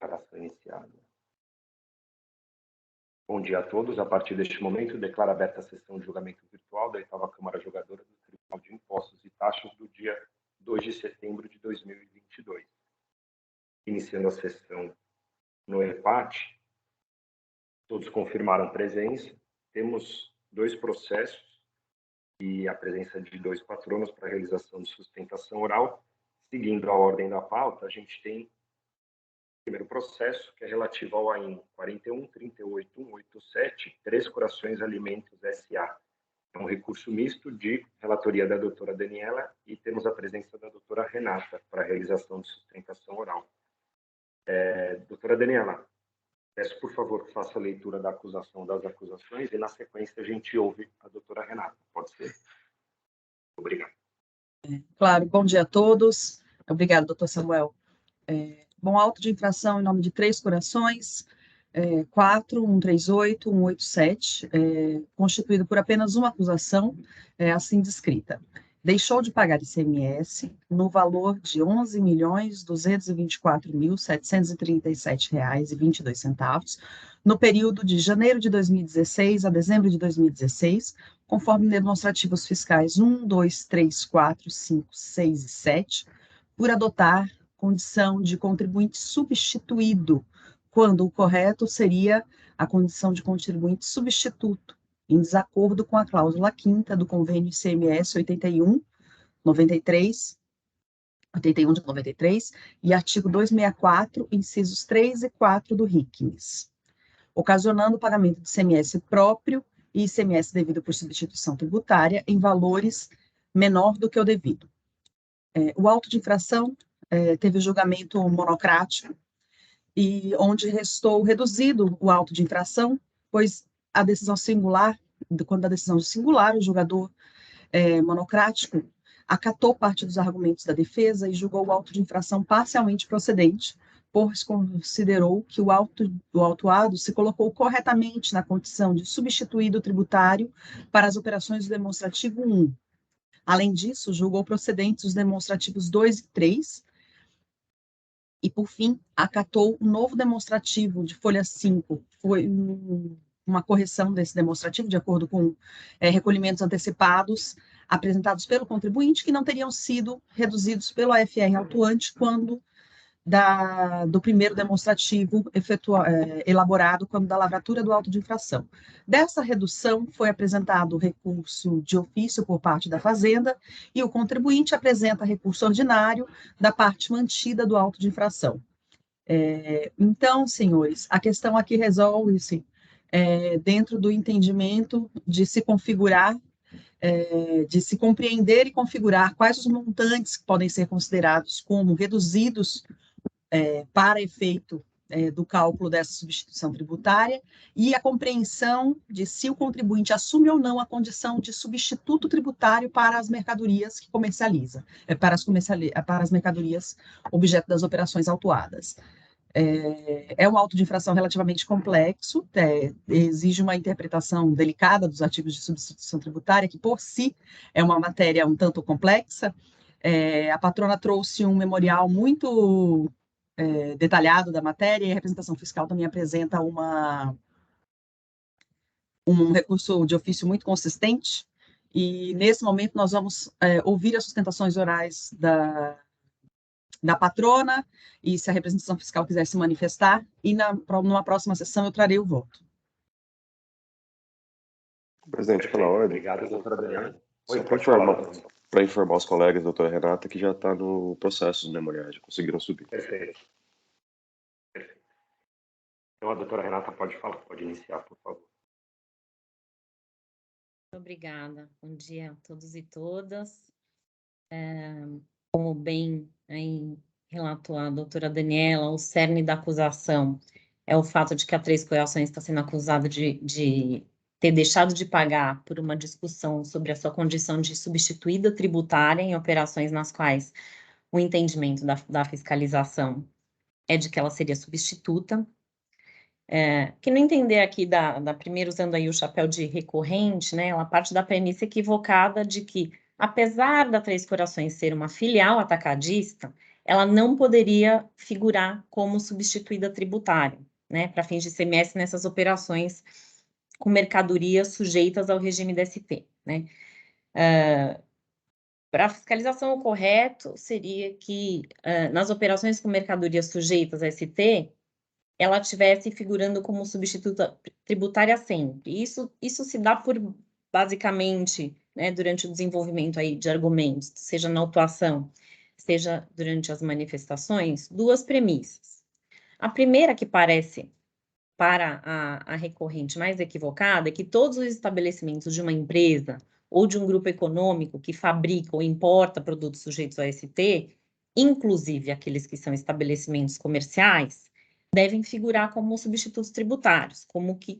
Declaração iniciada. Bom dia a todos. A partir deste momento, declaro aberta a sessão de julgamento virtual da 8ª Câmara Julgadora do Tribunal de Impostos e Taxas do dia 2 de setembro de 2022. Iniciando a sessão no empate, todos confirmaram presença. Temos 2 processos e a presença de 2 patronos para a realização de sustentação oral. Seguindo a ordem da pauta, a gente tem o primeiro processo, que é relativo ao AIN 41.38.187, Três Corações Alimentos S.A. É um recurso misto de relatoria da doutora Daniela e temos a presença da doutora Renata para a realização de sustentação oral. Doutora Daniela, peço, por favor, que faça a leitura da acusação das acusações e, na sequência, a gente ouve a doutora Renata. Pode ser? Obrigado. Claro, bom dia a todos. Obrigado, doutor Samuel. Bom, auto de infração em nome de Três Corações, 4138.187, constituído por apenas uma acusação, assim descrita. Deixou de pagar ICMS no valor de R$ 11.224.737,22 no período de janeiro de 2016 a dezembro de 2016, conforme demonstrativos fiscais 1, 2, 3, 4, 5, 6 e 7, por adotar condição de contribuinte substituído, quando o correto seria a condição de contribuinte substituto, em desacordo com a cláusula 5ª do convênio ICMS 81 de 93 e artigo 264, incisos 3 e 4 do RICMES, ocasionando o pagamento de ICMS próprio e ICMS devido por substituição tributária em valores menor do que o devido. O auto de infração teve julgamento monocrático, e onde restou reduzido o auto de infração, pois a decisão singular, quando a decisão singular, o julgador monocrático acatou parte dos argumentos da defesa e julgou o auto de infração parcialmente procedente, pois considerou que o autuado se colocou corretamente na condição de substituído tributário para as operações do demonstrativo 1. Além disso, julgou procedentes os demonstrativos 2 e 3, e, por fim, acatou um novo demonstrativo de folha 5, foi uma correção desse demonstrativo, de acordo com recolhimentos antecipados apresentados pelo contribuinte, que não teriam sido reduzidos pelo AFR autuante quando do primeiro demonstrativo elaborado quando da lavratura do auto de infração. Dessa redução foi apresentado recurso de ofício por parte da Fazenda e o contribuinte apresenta recurso ordinário da parte mantida do auto de infração. Então, senhores, a questão aqui resolve-se dentro do entendimento de se configurar, de se compreender e configurar quais os montantes que podem ser considerados como reduzidos para efeito do cálculo dessa substituição tributária e a compreensão de se o contribuinte assume ou não a condição de substituto tributário para as mercadorias que comercializa, para as mercadorias objeto das operações autuadas. É um auto de infração relativamente complexo, exige uma interpretação delicada dos artigos de substituição tributária, que por si é uma matéria um tanto complexa. A patrona trouxe um memorial muito detalhado da matéria, e a representação fiscal também apresenta um recurso de ofício muito consistente, e nesse momento nós vamos ouvir as sustentações orais da patrona, e se a representação fiscal quiser se manifestar, e numa próxima sessão eu trarei o voto. Presidente, pela ordem. Obrigado, doutora Daniela. Só para informar os colegas, doutora Renata, que já está no processo dos memoriais, já conseguiram subir. Perfeito. Então, a doutora Renata pode falar, pode iniciar, por favor. Obrigada. Bom dia a todos e todas. Como bem relatou a doutora Daniela, o cerne da acusação é o fato de que a Três Corações está sendo acusada de ter deixado de pagar por uma discussão sobre a sua condição de substituída tributária em operações nas quais o entendimento da fiscalização é de que ela seria substituta. Que não entender aqui, primeiro usando aí o chapéu de recorrente, né, ela parte da premissa equivocada de que, apesar da Três Corações ser uma filial atacadista, ela não poderia figurar como substituída tributária, né, para fins de ICMS nessas operações com mercadorias sujeitas ao regime DST, né. Para a fiscalização, o correto seria que, nas operações com mercadorias sujeitas a ST, ela estivesse figurando como substituta tributária sempre. Isso se dá por, basicamente, né, durante o desenvolvimento aí de argumentos, seja na autuação, seja durante as manifestações, duas premissas. A primeira, que parece para a recorrente mais equivocada, é que todos os estabelecimentos de uma empresa ou de um grupo econômico que fabrica ou importa produtos sujeitos ao ST, inclusive aqueles que são estabelecimentos comerciais, devem figurar como substitutos tributários, como que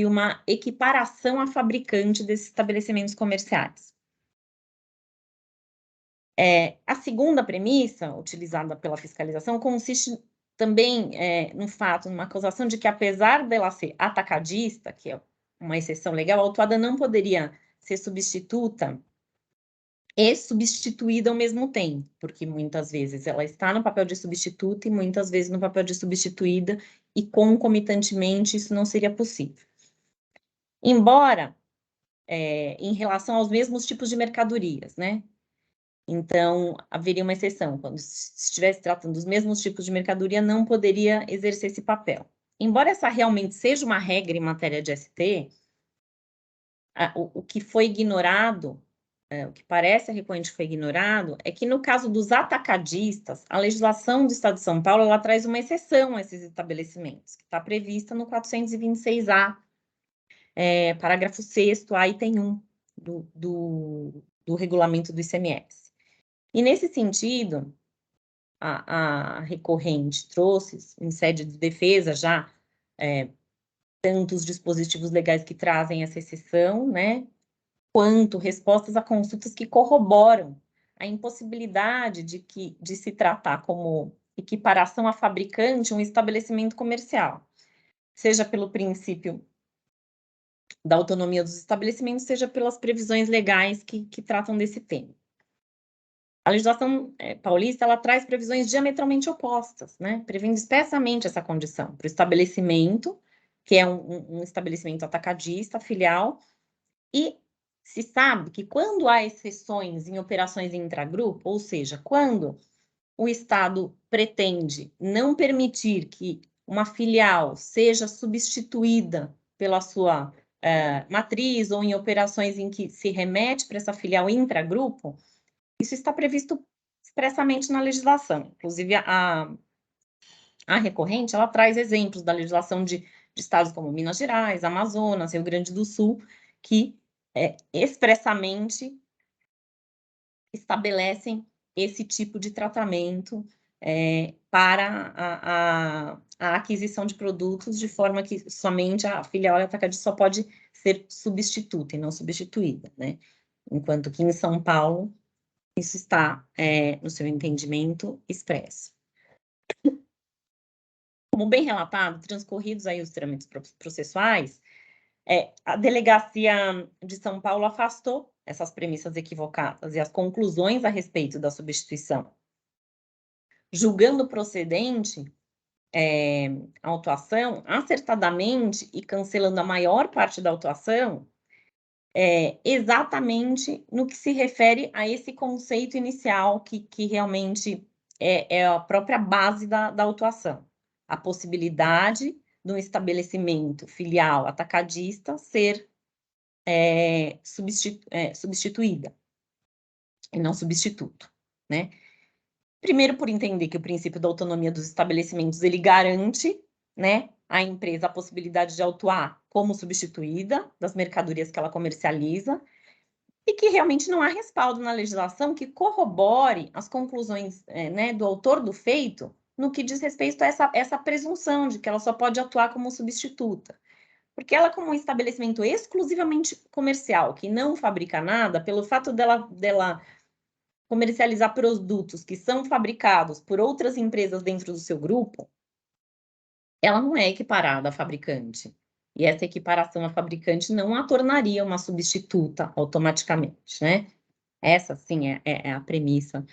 uma equiparação a fabricante desses estabelecimentos comerciais. A segunda premissa, utilizada pela fiscalização, consiste também no fato, numa acusação de que, apesar dela ser atacadista, que é uma exceção legal, a autuada não poderia ser substituta e substituída ao mesmo tempo, porque muitas vezes ela está no papel de substituta e muitas vezes no papel de substituída, e concomitantemente isso não seria possível. Embora, em relação aos mesmos tipos de mercadorias, né? Então, haveria uma exceção, quando se estivesse tratando dos mesmos tipos de mercadoria, não poderia exercer esse papel. Embora essa realmente seja uma regra em matéria de ST, o que foi ignorado, o que parece a recorrente foi ignorado, é que no caso dos atacadistas, a legislação do Estado de São Paulo, ela traz uma exceção a esses estabelecimentos, que está prevista no 426A, parágrafo 6º, item 1 do regulamento do ICMS. E nesse sentido, a recorrente trouxe, em sede de defesa, já tantos dispositivos legais que trazem essa exceção, né, quanto respostas a consultas que corroboram a impossibilidade de se tratar como equiparação a fabricante um estabelecimento comercial, seja pelo princípio da autonomia dos estabelecimentos, seja pelas previsões legais que tratam desse tema. A legislação paulista, ela traz previsões diametralmente opostas, né, prevendo expressamente essa condição para o estabelecimento, que é um estabelecimento atacadista, filial, e se sabe que quando há exceções em operações intragrupo, ou seja, quando o Estado pretende não permitir que uma filial seja substituída pela sua matriz, ou em operações em que se remete para essa filial intragrupo, isso está previsto expressamente na legislação. Inclusive, a recorrente, ela traz exemplos da legislação de estados como Minas Gerais, Amazonas, Rio Grande do Sul, que expressamente estabelecem esse tipo de tratamento para a aquisição de produtos, de forma que somente a filial atacadista só pode ser substituta e não substituída, né? Enquanto que em São Paulo, isso está, no seu entendimento, expresso. Como bem relatado, transcorridos aí os trâmites processuais, a Delegacia de São Paulo afastou essas premissas equivocadas e as conclusões a respeito da substituição, julgando procedente a autuação acertadamente e cancelando a maior parte da autuação, exatamente no que se refere a esse conceito inicial que realmente é a própria base da autuação, a possibilidade de um estabelecimento filial atacadista ser substituída e não substituto, né? Primeiro, por entender que o princípio da autonomia dos estabelecimentos, ele garante, né, à empresa a possibilidade de autuar como substituída das mercadorias que ela comercializa, e que realmente não há respaldo na legislação que corrobore as conclusões né, do autor do feito no que diz respeito a essa presunção de que ela só pode atuar como substituta. Porque ela, como um estabelecimento exclusivamente comercial, que não fabrica nada, pelo fato dela comercializar produtos que são fabricados por outras empresas dentro do seu grupo, ela não é equiparada à fabricante. E essa equiparação à fabricante não a tornaria uma substituta automaticamente, né? Essa, sim, é a premissa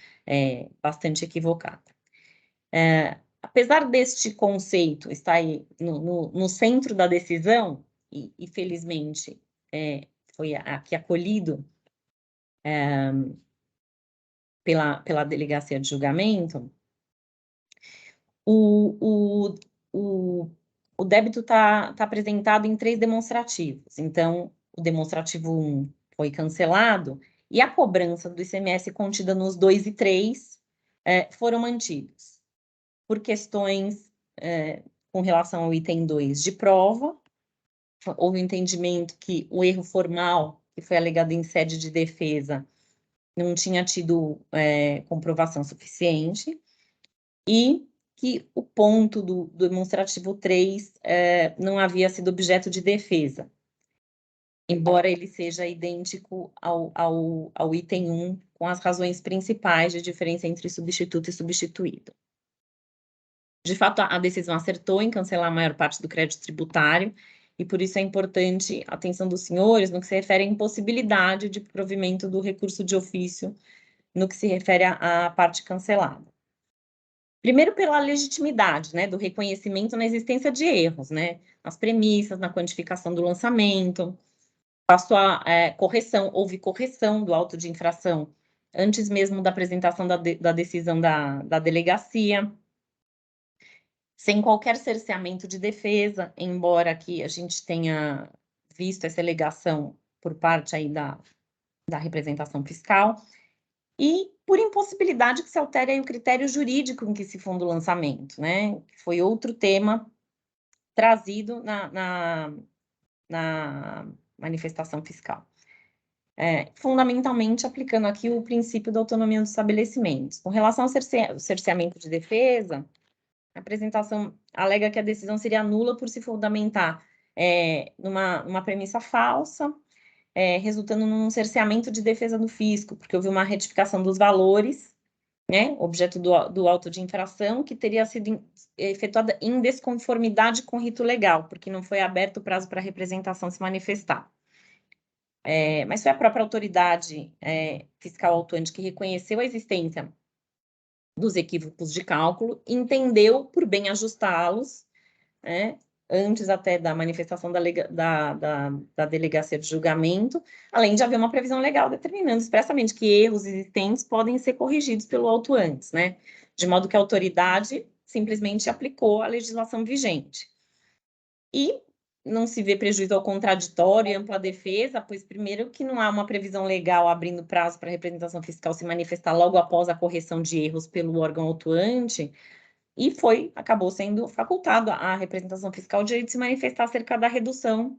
bastante equivocada. Apesar deste conceito estar aí no centro da decisão, e felizmente foi aqui acolhido pela delegacia de julgamento, o débito está apresentado em 3 demonstrativos. Então, o demonstrativo 1 foi cancelado e a cobrança do ICMS contida nos 2 e 3 foram mantidos por questões com relação ao item 2 de prova. Houve um entendimento que o erro formal, que foi alegado em sede de defesa, não tinha tido comprovação suficiente, e que o ponto do demonstrativo 3 não havia sido objeto de defesa, embora ele seja idêntico ao item 1, com as razões principais de diferença entre substituto e substituído. De fato, a decisão acertou em cancelar a maior parte do crédito tributário, e por isso é importante a atenção dos senhores no que se refere à impossibilidade de provimento do recurso de ofício, no que se refere à parte cancelada. Primeiro, pela legitimidade, né, do reconhecimento na existência de erros, né, nas premissas, na quantificação do lançamento, a sua correção, houve correção do auto de infração antes mesmo da apresentação da decisão da delegacia, sem qualquer cerceamento de defesa, embora aqui a gente tenha visto essa alegação por parte aí da representação fiscal, e por impossibilidade que se altere aí o critério jurídico em que se funda o lançamento, né? Que foi outro tema trazido na manifestação fiscal. Fundamentalmente aplicando aqui o princípio da autonomia dos estabelecimentos. Com relação ao cerceamento de defesa, a apresentação alega que a decisão seria nula por se fundamentar numa premissa falsa, resultando num cerceamento de defesa do fisco, porque houve uma retificação dos valores, né, objeto do auto de infração, que teria sido efetuada em desconformidade com o rito legal, porque não foi aberto o prazo para a representação se manifestar. Mas foi a própria autoridade fiscal autuante que reconheceu a existência dos equívocos de cálculo, entendeu por bem ajustá-los, né, antes até da manifestação da delegacia de julgamento, além de haver uma previsão legal determinando expressamente que erros existentes podem ser corrigidos pelo autuante, né, de modo que a autoridade simplesmente aplicou a legislação vigente. E não se vê prejuízo ao contraditório e ampla defesa, pois primeiro que não há uma previsão legal abrindo prazo para a representação fiscal se manifestar logo após a correção de erros pelo órgão autuante, e acabou sendo facultado à representação fiscal o direito de se manifestar acerca da redução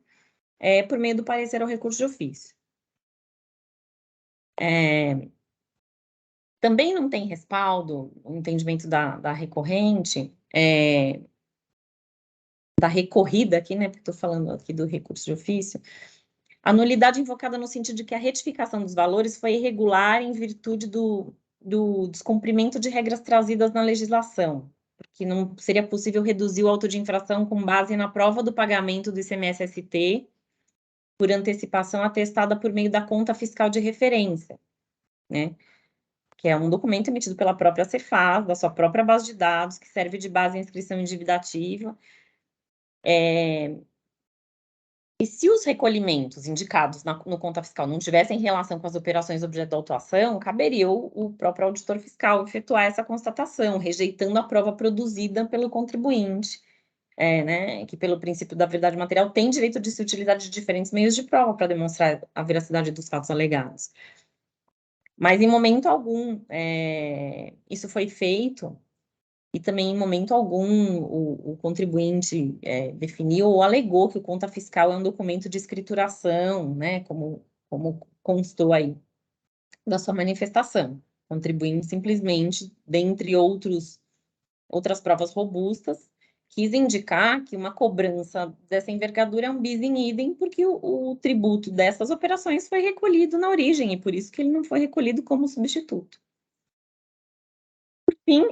por meio do parecer ao recurso de ofício. Também não tem respaldo o entendimento da recorrente, da recorrida aqui, né, porque estou falando aqui do recurso de ofício, a nulidade invocada no sentido de que a retificação dos valores foi irregular em virtude do descumprimento de regras trazidas na legislação, porque não seria possível reduzir o auto de infração com base na prova do pagamento do ICMS-ST por antecipação atestada por meio da conta fiscal de referência, né? Que é um documento emitido pela própria Cefaz, da sua própria base de dados, que serve de base à inscrição endividativa. E se os recolhimentos indicados no conta fiscal não tivessem relação com as operações objeto da autuação, caberia o próprio auditor fiscal efetuar essa constatação, rejeitando a prova produzida pelo contribuinte, né, que pelo princípio da verdade material tem direito de se utilizar de diferentes meios de prova para demonstrar a veracidade dos fatos alegados. Mas em momento algum isso foi feito, e também em momento algum o contribuinte definiu ou alegou que o conta fiscal é um documento de escrituração, né, como constou aí da sua manifestação. O contribuinte simplesmente, dentre outras provas robustas, quis indicar que uma cobrança dessa envergadura é um bis in idem, porque o tributo dessas operações foi recolhido na origem, e por isso que ele não foi recolhido como substituto. Por fim,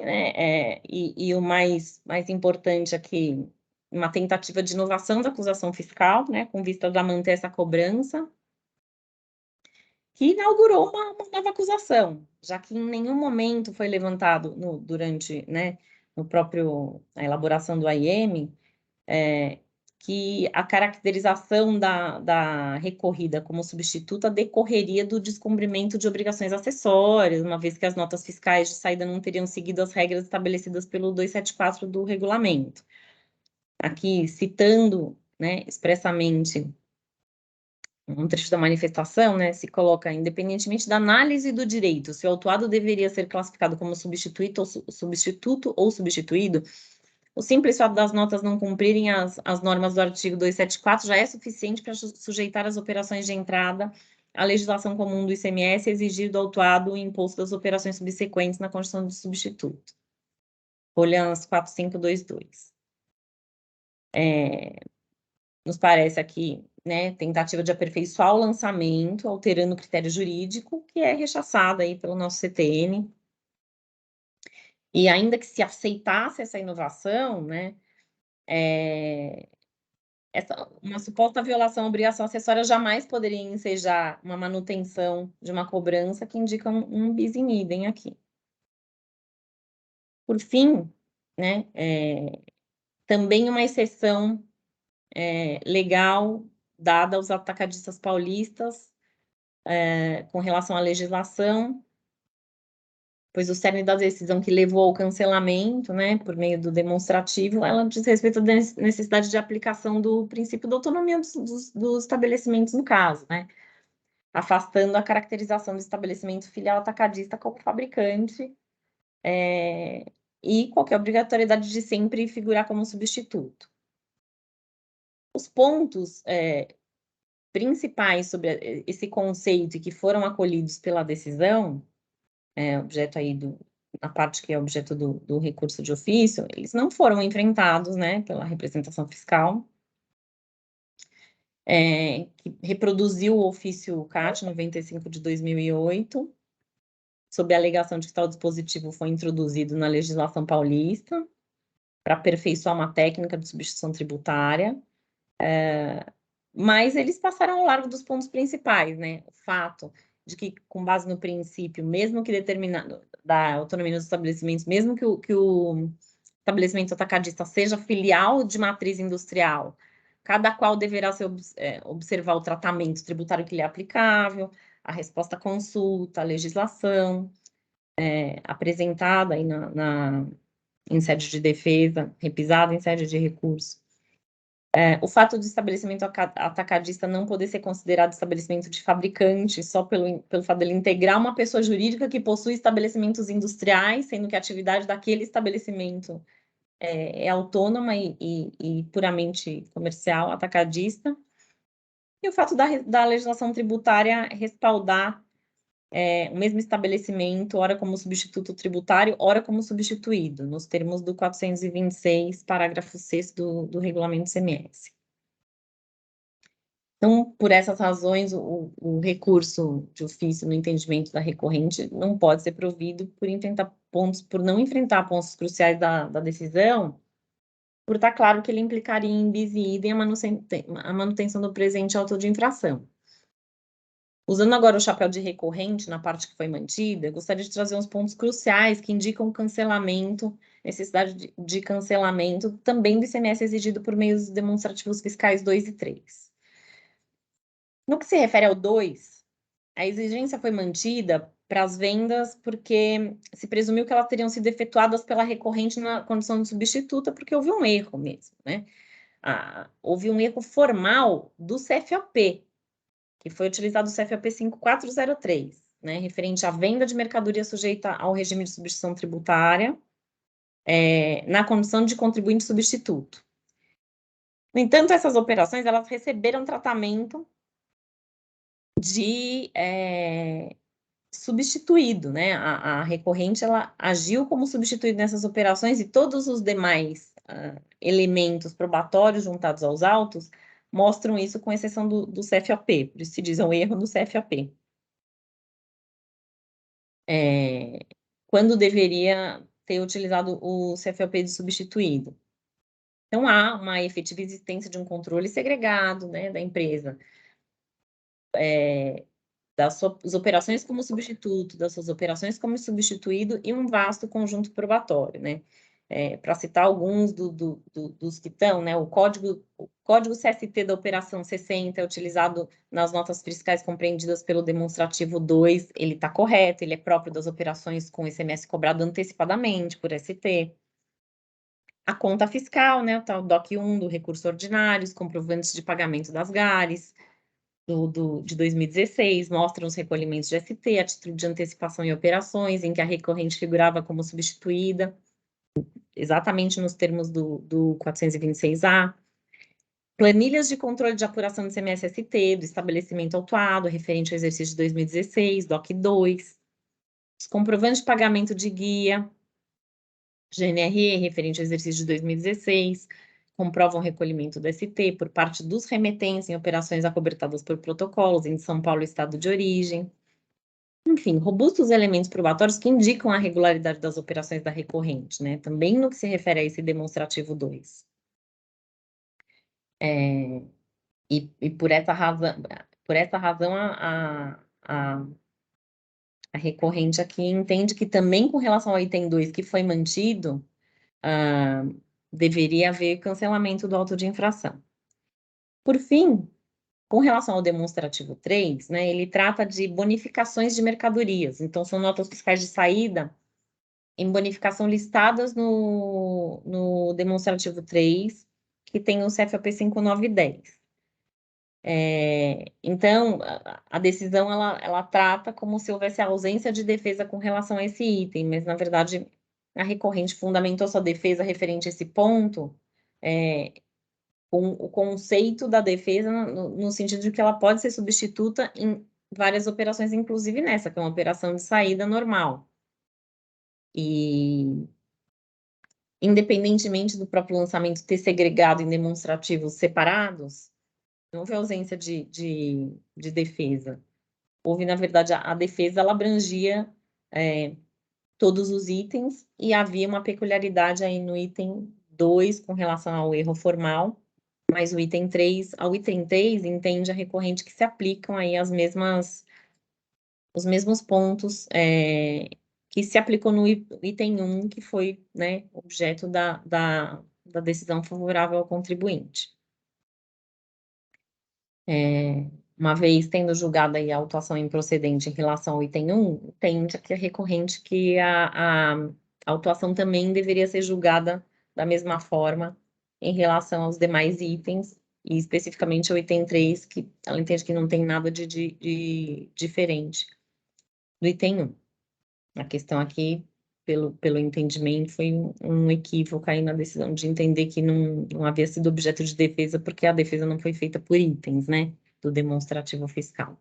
e o mais importante aqui, uma tentativa de inovação da acusação fiscal, né, com vista a manter essa cobrança, que inaugurou uma nova acusação, já que em nenhum momento foi levantado durante, né, a elaboração do AIM, que a caracterização da recorrida como substituta decorreria do descumprimento de obrigações acessórias, uma vez que as notas fiscais de saída não teriam seguido as regras estabelecidas pelo 274 do regulamento. Aqui, citando, né, expressamente um trecho da manifestação, né, se coloca, independentemente da análise do direito, se o autuado deveria ser classificado como substituto ou substituído, o simples fato das notas não cumprirem as normas do artigo 274 já é suficiente para sujeitar as operações de entrada à legislação comum do ICMS e exigir do autuado o imposto das operações subsequentes na condição de substituto. Folhas 4522. Nos parece aqui, né, tentativa de aperfeiçoar o lançamento, alterando o critério jurídico, que é rechaçado aí pelo nosso CTN. E ainda que se aceitasse essa inovação, né, uma suposta violação à obrigação acessória jamais poderia ensejar uma manutenção de uma cobrança que indica um bis in idem aqui. Por fim, né, também uma exceção legal dada aos atacadistas paulistas com relação à legislação, pois o cerne da decisão que levou ao cancelamento, né, por meio do demonstrativo, ela diz respeito à necessidade de aplicação do princípio da autonomia dos estabelecimentos no caso, né, afastando a caracterização do estabelecimento filial atacadista como fabricante e qualquer obrigatoriedade de sempre figurar como substituto. Os pontos principais sobre esse conceito e que foram acolhidos pela decisão, objeto aí na parte que é objeto do recurso de ofício, eles não foram enfrentados, né, pela representação fiscal, que reproduziu o ofício CAT 95 de 2008, sob a alegação de que tal dispositivo foi introduzido na legislação paulista para aperfeiçoar uma técnica de substituição tributária, mas eles passaram ao largo dos pontos principais, né, o fato de que, com base no princípio, mesmo que determinado da autonomia dos estabelecimentos, mesmo que o estabelecimento atacadista seja filial de matriz industrial, cada qual deverá observar o tratamento tributário que lhe é aplicável, a resposta à consulta, a legislação apresentada aí em sede de defesa, repisada em sede de recurso. O fato do estabelecimento atacadista não poder ser considerado estabelecimento de fabricante só pelo fato dele integrar uma pessoa jurídica que possui estabelecimentos industriais, sendo que a atividade daquele estabelecimento é autônoma e puramente comercial, atacadista. E o fato da legislação tributária respaldar o mesmo estabelecimento, ora como substituto tributário, ora como substituído, nos termos do 426, parágrafo 6º do regulamento CMS. Então, por essas razões, o recurso de ofício no entendimento da recorrente não pode ser provido por não enfrentar pontos cruciais da decisão, por estar claro que ele implicaria em bis in idem a manutenção do presente auto de infração. Usando agora o chapéu de recorrente na parte que foi mantida, eu gostaria de trazer uns pontos cruciais que indicam cancelamento, necessidade de cancelamento também do ICMS exigido por meios demonstrativos fiscais 2 e 3. No que se refere ao 2, a exigência foi mantida para as vendas porque se presumiu que elas teriam sido efetuadas pela recorrente na condição de substituta, porque houve um erro mesmo, né? Houve um erro formal do CFOP, que foi utilizado o CFOP 5403, né, referente à venda de mercadoria sujeita ao regime de substituição tributária, na condição de contribuinte substituto. No entanto, essas operações, elas receberam tratamento de substituído, né, a recorrente, ela agiu como substituído nessas operações e todos os demais elementos probatórios juntados aos autos mostram isso, com exceção do CFOP, por isso se diz um erro no CFOP. Quando deveria ter utilizado o CFOP de substituído. Então, há uma efetiva existência de um controle segregado, né, da empresa. das suas operações como substituto, das suas operações como substituído e um vasto conjunto probatório, né? Para citar alguns dos que estão, né? O código CST da operação 60 é utilizado nas notas fiscais compreendidas pelo demonstrativo 2, ele está correto, ele é próprio das operações com ICMS cobrado antecipadamente por ST. A conta fiscal, né? O tal DOC 1 do recurso ordinário, os comprovantes de pagamento das GARES, de 2016, mostram os recolhimentos de ST, a título de antecipação em operações, em que a recorrente figurava como substituída, exatamente nos termos do 426A. Planilhas de controle de apuração do ICMS-ST, do estabelecimento autuado, referente ao exercício de 2016, DOC 2. Os comprovantes de pagamento de guia, GNRE, referente ao exercício de 2016, comprovam o recolhimento do ST por parte dos remetentes em operações acobertadas por protocolos em São Paulo, estado de origem. Enfim, robustos elementos probatórios que indicam a regularidade das operações da recorrente, né? Também no que se refere a esse demonstrativo 2. E por essa razão a recorrente aqui entende que também com relação ao item 2 que foi mantido, deveria haver cancelamento do auto de infração. Por fim, com relação ao demonstrativo 3, né, ele trata de bonificações de mercadorias. Então, são notas fiscais de saída em bonificação listadas no demonstrativo 3, que tem o CFAP 5910. Então, a decisão, ela trata como se houvesse ausência de defesa com relação a esse item, mas, na verdade, a recorrente fundamentou sua defesa referente a esse ponto, com o conceito da defesa no sentido de que ela pode ser substituta em várias operações, inclusive nessa, que é uma operação de saída normal. E, independentemente do próprio lançamento ter segregado em demonstrativos separados, não houve ausência de defesa. Houve, na verdade, a defesa, ela abrangia todos os itens e havia uma peculiaridade aí no item 2 com relação ao erro formal, mas ao item 3 entende a recorrente que se aplicam aí os mesmos pontos que se aplicou no item 1, que foi, né, objeto da decisão favorável ao contribuinte. Uma vez tendo julgado aí a autuação improcedente em relação ao item 1, entende que a recorrente que a autuação também deveria ser julgada da mesma forma em relação aos demais itens, e especificamente ao item 3, que ela entende que não tem nada de diferente do item 1. A questão aqui, pelo entendimento, foi um equívoco aí na decisão de entender que não havia sido objeto de defesa, porque a defesa não foi feita por itens, né, do demonstrativo fiscal.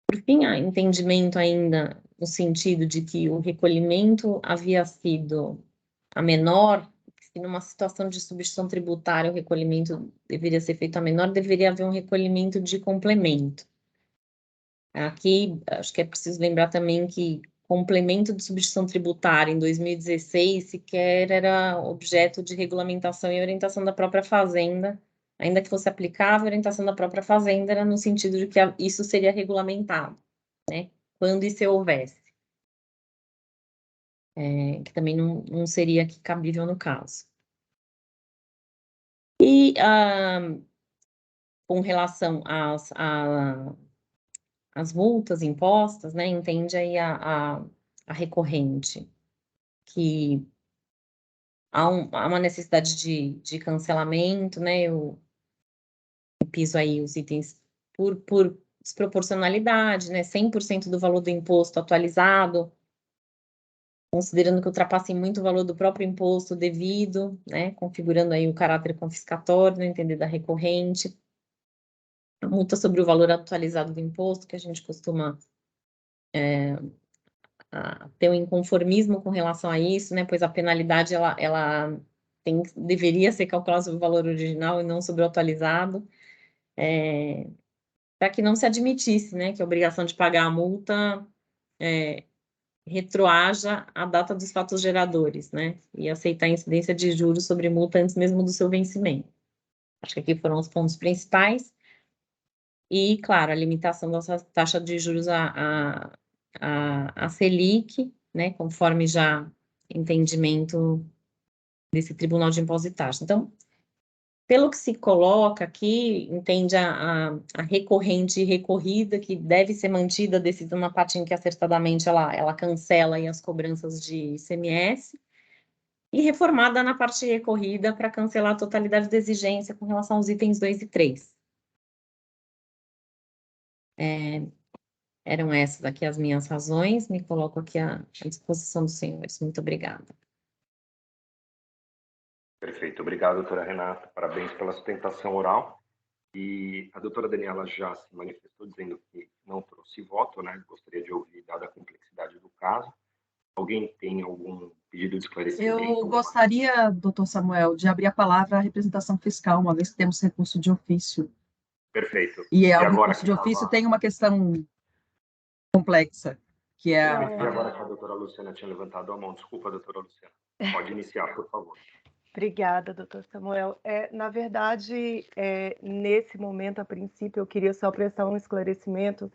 Por fim, há entendimento ainda no sentido de que o recolhimento havia sido a menor, se numa situação de substituição tributária o recolhimento deveria ser feito a menor, deveria haver um recolhimento de complemento. Aqui, acho que é preciso lembrar também que complemento de substituição tributária em 2016 sequer era objeto de regulamentação e orientação da própria Fazenda, ainda que fosse aplicável, a orientação da própria Fazenda era no sentido de que isso seria regulamentado, né, quando isso houvesse. Que também não seria aqui cabível no caso. E com relação às multas impostas, né, entende aí a recorrente que há uma necessidade de cancelamento, né, eu piso aí os itens por desproporcionalidade, né, 100% do valor do imposto atualizado, considerando que ultrapassem muito o valor do próprio imposto devido, né, configurando aí o caráter confiscatório, no entender da recorrente. A multa sobre o valor atualizado do imposto, que a gente costuma ter um inconformismo com relação a isso, né, pois a penalidade, ela deveria ser calculada sobre o valor original e não sobre o atualizado, para que não se admitisse, né, que a obrigação de pagar a multa retroaja a data dos fatos geradores, né, e aceitar a incidência de juros sobre multa antes mesmo do seu vencimento. Acho que aqui foram os pontos principais. e, claro, a limitação dessa taxa de juros à Selic, né, conforme já entendimento desse Tribunal de Impostos e Taxas. Então, pelo que se coloca aqui, entende a recorrente e recorrida, que deve ser mantida a decisão na parte em que acertadamente ela cancela aí as cobranças de ICMS, e reformada na parte recorrida para cancelar a totalidade da exigência com relação aos itens 2 e 3. Eram essas aqui as minhas razões, me coloco aqui à disposição dos senhores. Muito obrigada. Perfeito, obrigado, doutora Renata, parabéns pela sustentação oral. E a doutora Daniela já se manifestou dizendo que não trouxe voto, né? Gostaria de ouvir, dada a complexidade do caso. Alguém tem algum pedido de esclarecimento? Eu gostaria, doutor Samuel, de abrir a palavra à representação fiscal, uma vez que temos recurso de ofício. Perfeito. E o agora recurso de ofício tem uma questão complexa, que é Eu me vi agora que a doutora Luciana tinha levantado a mão. Desculpa, doutora Luciana. Pode iniciar, por favor. Obrigada, doutor Samuel. Na verdade, nesse momento, a princípio, eu queria só prestar um esclarecimento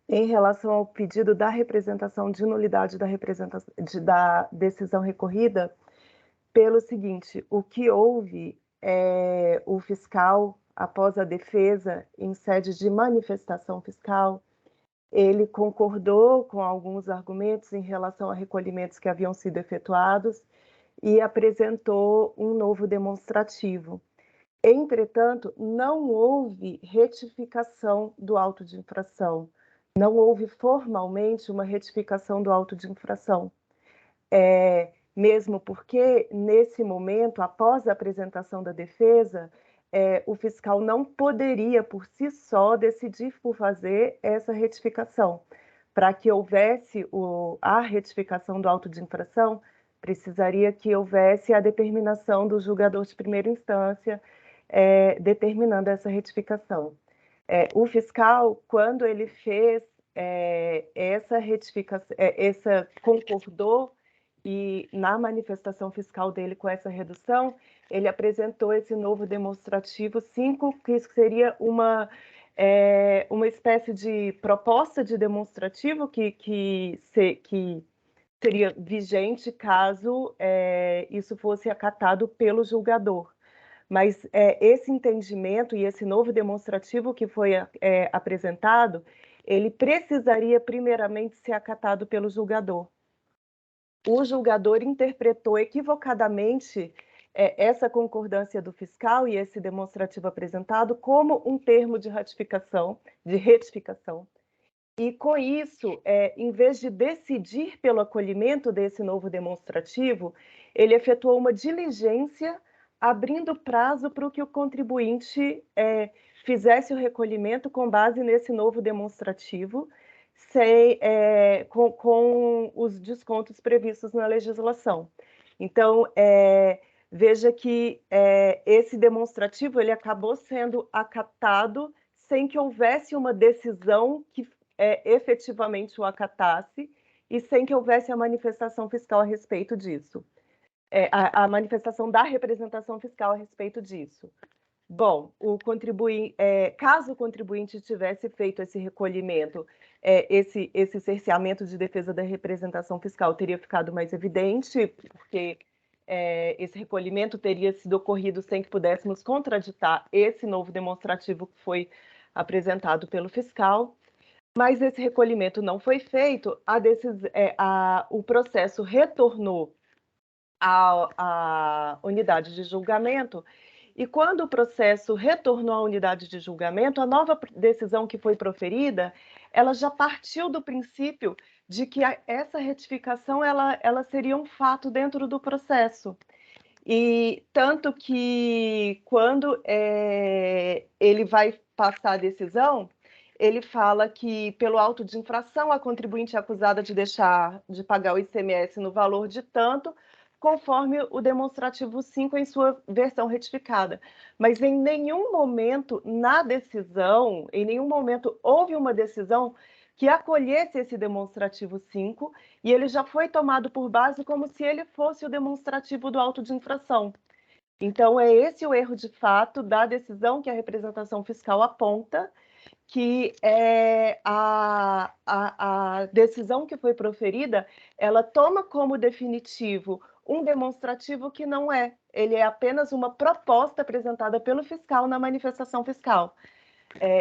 em relação ao pedido da representação de nulidade da decisão recorrida, pelo seguinte: o que houve o fiscal, após a defesa, em sede de manifestação fiscal, ele concordou com alguns argumentos em relação a recolhimentos que haviam sido efetuados e apresentou um novo demonstrativo. Entretanto, não houve retificação do auto de infração, não houve formalmente uma retificação do auto de infração. Mesmo porque, nesse momento, após a apresentação da defesa, o fiscal não poderia, por si só, decidir por fazer essa retificação. Para que houvesse a retificação do auto de infração, precisaria que houvesse a determinação do julgador de primeira instância determinando essa retificação. O quando ele fez essa retificação, concordou, e na manifestação fiscal dele com essa redução, ele apresentou esse novo demonstrativo 5, que seria uma espécie de proposta de demonstrativo que seria vigente caso isso fosse acatado pelo julgador. Mas esse entendimento e esse novo demonstrativo que foi apresentado, ele precisaria primeiramente ser acatado pelo julgador. O julgador interpretou equivocadamente essa concordância do fiscal e esse demonstrativo apresentado como um termo de retificação, e com isso, em vez de decidir pelo acolhimento desse novo demonstrativo, ele efetuou uma diligência abrindo prazo para que o contribuinte fizesse o recolhimento com base nesse novo demonstrativo, com os descontos previstos na legislação. Então, veja que esse demonstrativo ele acabou sendo acatado sem que houvesse uma decisão que efetivamente o acatasse e sem que houvesse a manifestação fiscal a respeito disso. A manifestação da representação fiscal a respeito disso. Bom, caso o contribuinte tivesse feito esse recolhimento, esse cerceamento de defesa da representação fiscal teria ficado mais evidente, porque esse recolhimento teria sido ocorrido sem que pudéssemos contraditar esse novo demonstrativo que foi apresentado pelo fiscal. Mas esse recolhimento não foi feito, o processo retornou à unidade de julgamento, e quando o processo retornou à unidade de julgamento, a nova decisão que foi proferida, ela já partiu do princípio de que essa retificação ela seria um fato dentro do processo. E tanto que quando ele vai passar a decisão, ele fala que, pelo auto de infração, a contribuinte é acusada de deixar de pagar o ICMS no valor de tanto, conforme o demonstrativo 5 em sua versão retificada. Mas em nenhum momento na decisão, em nenhum momento houve uma decisão que acolhesse esse demonstrativo 5, e ele já foi tomado por base como se ele fosse o demonstrativo do auto de infração. Então, é esse o erro de fato da decisão que a representação fiscal aponta, que a decisão que foi proferida, ela toma como definitivo um demonstrativo que não é. Ele é apenas uma proposta apresentada pelo fiscal na manifestação fiscal.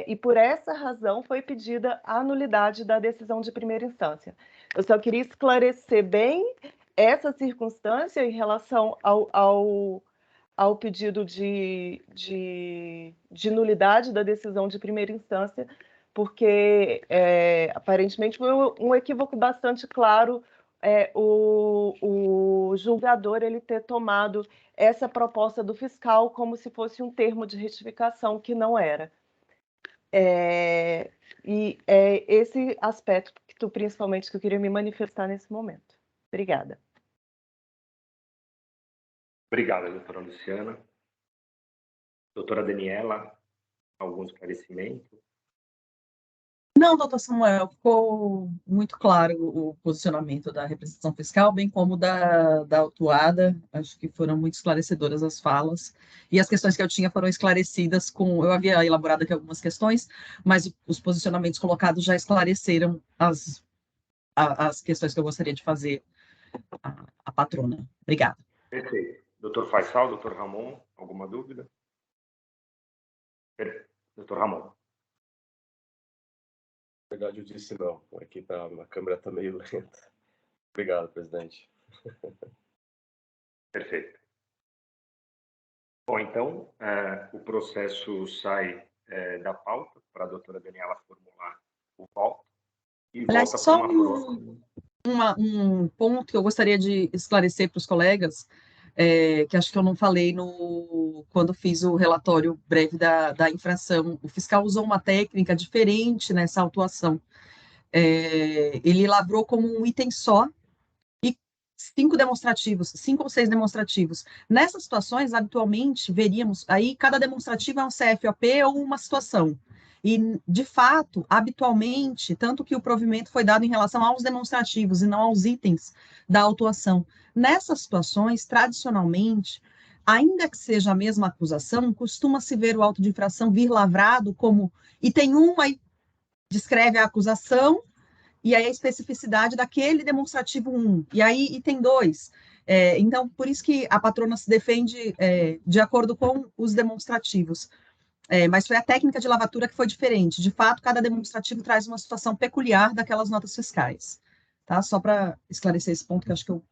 E por essa razão foi pedida a nulidade da decisão de primeira instância. Eu só queria esclarecer bem essa circunstância em relação ao pedido de nulidade da decisão de primeira instância, porque aparentemente foi um equívoco bastante claro o julgador ele ter tomado essa proposta do fiscal como se fosse um termo de retificação, que não era. E é esse aspecto principalmente que eu queria me manifestar nesse momento. Obrigada. Obrigado, doutora Luciana. Doutora Daniela, algum esclarecimento? Não, doutor Samuel, ficou muito claro o posicionamento da representação fiscal, bem como da autuada. Acho que foram muito esclarecedoras as falas. E as questões que eu tinha foram esclarecidas com... Eu havia elaborado aqui algumas questões, mas os posicionamentos colocados já esclareceram as questões que eu gostaria de fazer à patrona. Obrigada. Perfeito. Doutor Faisal, doutor Ramon, alguma dúvida? Doutor Ramon. Na verdade, eu disse não. Aqui a câmera está meio lenta. Obrigado, presidente. Perfeito. Bom, então, o processo sai da pauta para a doutora Daniela formular o voto e Aliás, volta só para uma próxima. um ponto que eu gostaria de esclarecer para os colegas, que acho que eu não falei quando fiz o relatório breve da infração. O fiscal usou uma técnica diferente nessa autuação. Ele lavrou como um item só e 5 ou 6 demonstrativos. Nessas situações, habitualmente, veríamos, aí cada demonstrativo é um CFOP ou uma situação. E, de fato, habitualmente, tanto que o provimento foi dado em relação aos demonstrativos e não aos itens da autuação. Nessas situações, tradicionalmente, ainda que seja a mesma acusação, costuma-se ver o auto de infração vir lavrado como item 1, aí descreve a acusação, e aí a especificidade daquele demonstrativo 1, e aí item 2. Então, por isso que a patrona se defende de acordo com os demonstrativos. Mas foi a técnica de lavatura que foi diferente. De fato, cada demonstrativo traz uma situação peculiar daquelas notas fiscais. Tá? Só para esclarecer esse ponto, que acho que eu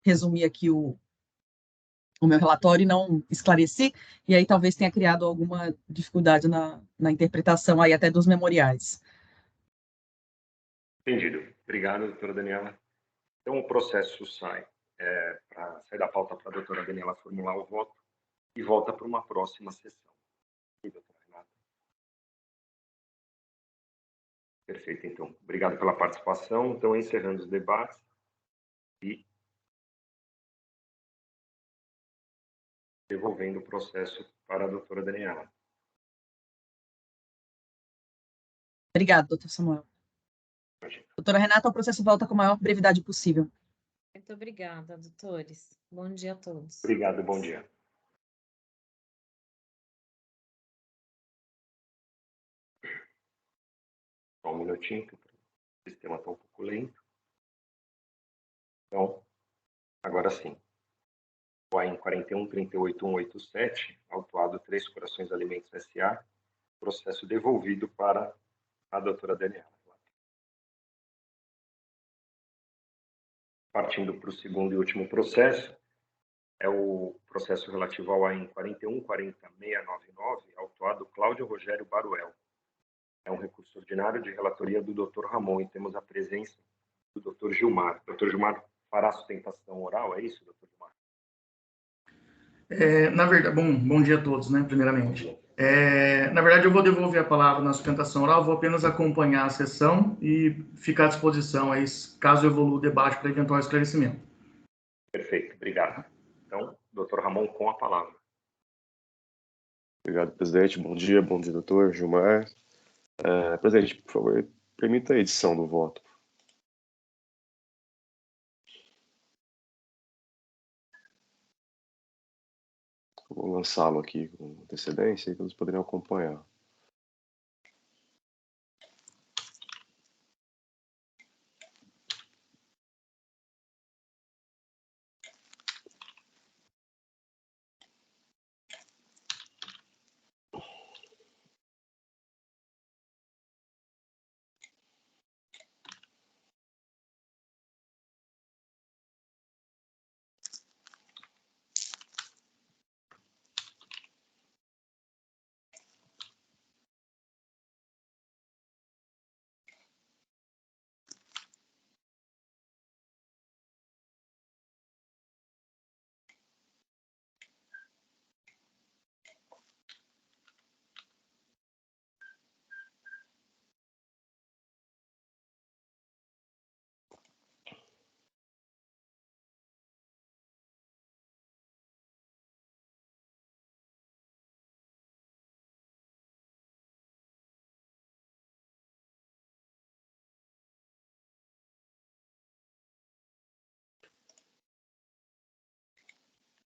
resumi aqui o meu relatório e não esclareci, e aí talvez tenha criado alguma dificuldade na interpretação aí até dos memoriais. Entendido. Obrigado, doutora Daniela. Então, o processo sai da pauta para a doutora Daniela formular o voto e volta para uma próxima sessão. E, doutora Renata? Perfeito, então. Obrigado pela participação. Então, encerrando os debates e devolvendo o processo para a doutora Daniela. Obrigada, doutor Samuel. Doutora Renata, o processo volta com a maior brevidade possível. Muito obrigada, doutores. Bom dia a todos. Obrigado, bom dia. Só um minutinho, que o sistema está um pouco lento. Então, agora sim. O AIN 41.38.187, autuado Três Corações Alimentos S.A., processo devolvido para a doutora Daniela. Partindo para o segundo e último processo, é o processo relativo ao AIN 41.40.699, autuado Cláudio Rogério Baruel. É um recurso ordinário de relatoria do Dr. Ramon e temos a presença do Dr. Gilmar. Dr. Gilmar fará sustentação oral, é isso, Dr. Gilmar? Na verdade, bom dia a todos, né, primeiramente. Na verdade, eu vou devolver a palavra na sustentação oral, vou apenas acompanhar a sessão e ficar à disposição aí, caso evolua o debate para eventual esclarecimento. Perfeito, obrigado. Então, Dr. Ramon, com a palavra. Obrigado, presidente. Bom dia, doutor Gilmar. Presidente, por favor, permita a edição do voto. Vou lançá-lo aqui com antecedência e que eles poderiam acompanhar.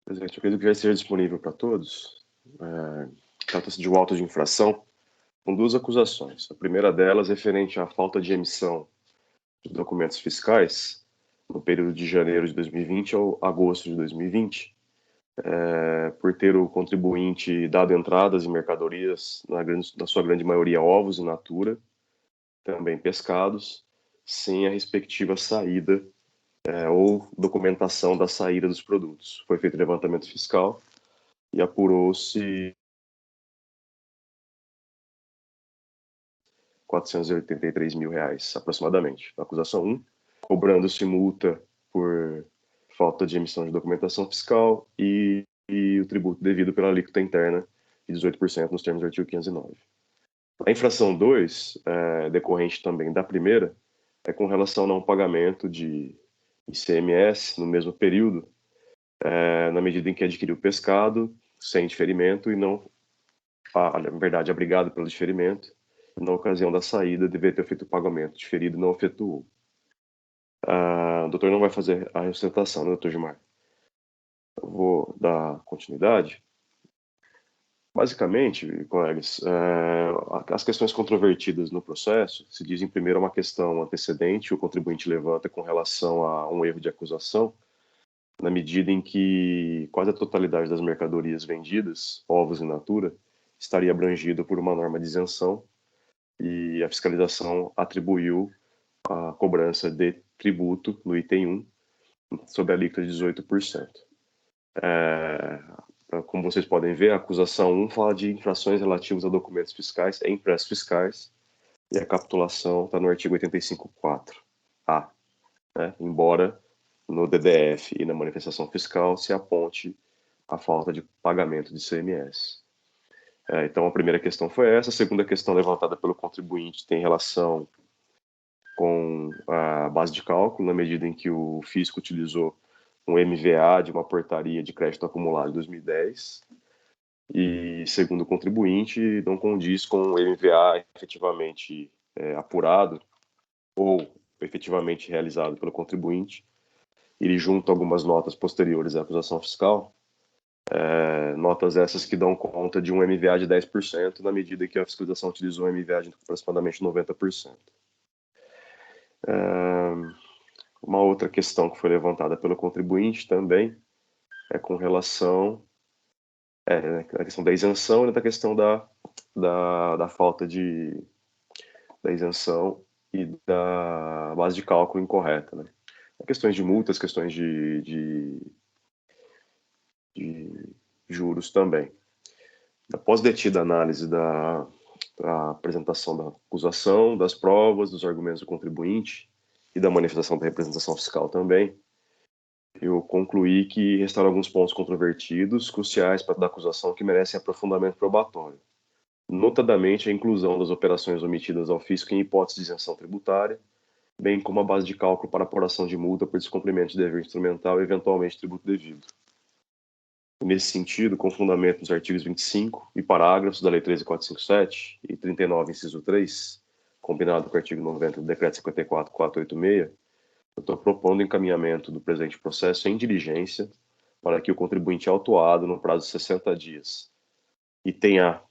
Presidente, eu acredito que já esteja disponível para todos. Trata-se de um auto de infração com duas acusações. A primeira delas referente à falta de emissão de documentos fiscais no período de janeiro de 2020 ao agosto de 2020, por ter o contribuinte dado entradas em mercadorias, na sua grande maioria ovos in natura, também pescados, sem a respectiva saída ou documentação da saída dos produtos. Foi feito levantamento fiscal e apurou-se R$ 483 mil, aproximadamente, na acusação 1, cobrando-se multa por falta de emissão de documentação fiscal e o tributo devido pela alíquota interna de 18% nos termos do artigo 509. A infração 2, decorrente também da primeira, é com relação ao não pagamento de ICMS no mesmo período, na medida em que adquiriu pescado sem diferimento e não, na verdade, abrigado pelo diferimento, na ocasião da saída, deveria ter feito o pagamento diferido e não efetuou. O doutor não vai fazer a sustentação, né, doutor Gilmar? Eu vou dar continuidade. Basicamente, colegas, as questões controvertidas no processo se dizem primeiro uma questão antecedente, o contribuinte levanta com relação a um erro de acusação, na medida em que quase a totalidade das mercadorias vendidas, ovos in natura, estaria abrangida por uma norma de isenção, e a fiscalização atribuiu a cobrança de tributo no item 1 sob a alíquota de 18%. Como vocês podem ver, a acusação 1 fala de infrações relativas a documentos fiscais e impressos fiscais, e a capitulação está no artigo 85.4a, né? Embora no DDF e na manifestação fiscal se aponte a falta de pagamento de ICMS. Então, a primeira questão foi essa. A segunda questão levantada pelo contribuinte tem relação com a base de cálculo, na medida em que o fisco utilizou um MVA de uma portaria de crédito acumulado de 2010 e, segundo o contribuinte, não condiz com o MVA efetivamente apurado ou efetivamente realizado pelo contribuinte. Ele junta algumas notas posteriores à acusação fiscal, notas essas que dão conta de um MVA de 10%, na medida que a fiscalização utilizou um MVA de aproximadamente 90%. Uma outra questão que foi levantada pelo contribuinte também é com relação à questão da isenção e da questão da falta da isenção e da base de cálculo incorreta, né? Questões de multas, questões de juros também. Após detida a análise da apresentação da acusação, das provas, dos argumentos do contribuinte e da manifestação da representação fiscal também, eu concluí que restaram alguns pontos controvertidos, cruciais para a acusação, que merecem aprofundamento probatório. Notadamente, a inclusão das operações omitidas ao fisco em hipótese de isenção tributária, bem como a base de cálculo para apuração de multa por descumprimento de dever instrumental e, eventualmente, tributo devido. Nesse sentido, com fundamento nos artigos 25 e parágrafos da Lei 13.457 e 39, inciso 3, combinado com o artigo 90 do Decreto 54.486, eu estou propondo o encaminhamento do presente processo em diligência para que o contribuinte autuado no prazo de 60 dias e tenha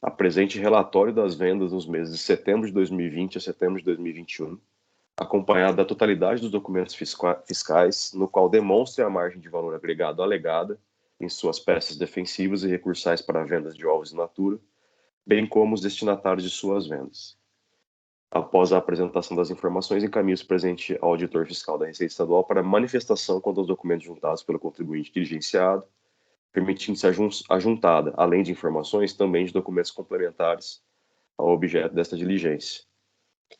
apresente relatório das vendas nos meses de setembro de 2020 a setembro de 2021, acompanhado da totalidade dos documentos fiscais, no qual demonstre a margem de valor agregado alegada em suas peças defensivas e recursais para vendas de ovos in natura, bem como os destinatários de suas vendas. Após a apresentação das informações, encaminhe-se presente ao auditor fiscal da Receita Estadual para manifestação quanto aos documentos juntados pelo contribuinte diligenciado, permitindo-se a juntada, além de informações, também de documentos complementares ao objeto desta diligência.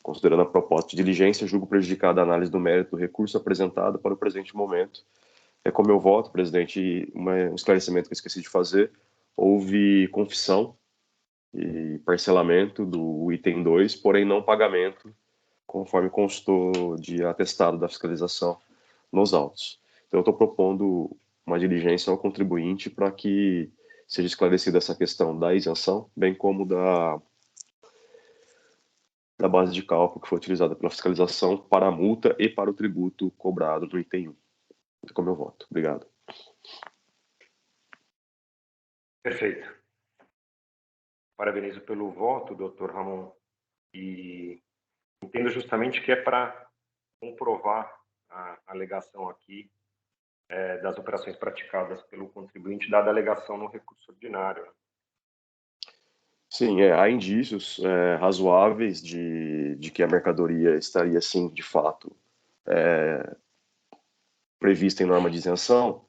Considerando a proposta de diligência, julgo prejudicada a análise do mérito do recurso apresentado para o presente momento. É como eu voto, presidente, um esclarecimento que eu esqueci de fazer. Houve confissão e parcelamento do item 2, porém não pagamento, conforme constou de atestado da fiscalização nos autos. Então, eu estou propondo uma diligência ao contribuinte para que seja esclarecida essa questão da isenção, bem como da base de cálculo que foi utilizada pela fiscalização para a multa e para o tributo cobrado no item 1. Como eu voto. Obrigado. Perfeito. Parabenizo pelo voto, doutor Ramon, e entendo justamente que é para comprovar a alegação aqui das operações praticadas pelo contribuinte, dada a alegação no recurso ordinário. Sim, há indícios razoáveis de que a mercadoria estaria, sim, de fato, prevista em norma de isenção,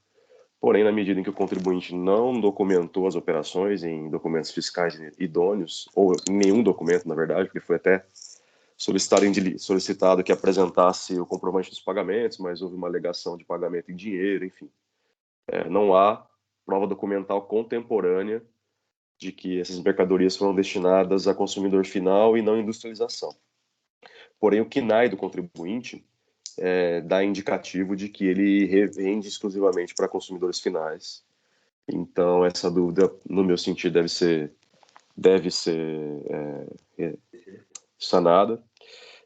porém, na medida em que o contribuinte não documentou as operações em documentos fiscais idôneos, ou em nenhum documento, na verdade, porque foi até solicitado que apresentasse o comprovante dos pagamentos, mas houve uma alegação de pagamento em dinheiro, enfim. Não há prova documental contemporânea de que essas mercadorias foram destinadas a consumidor final e não industrialização. Porém, o KNAI do contribuinte dá indicativo de que ele revende exclusivamente para consumidores finais. Então, essa dúvida, no meu sentido, deve ser sanada.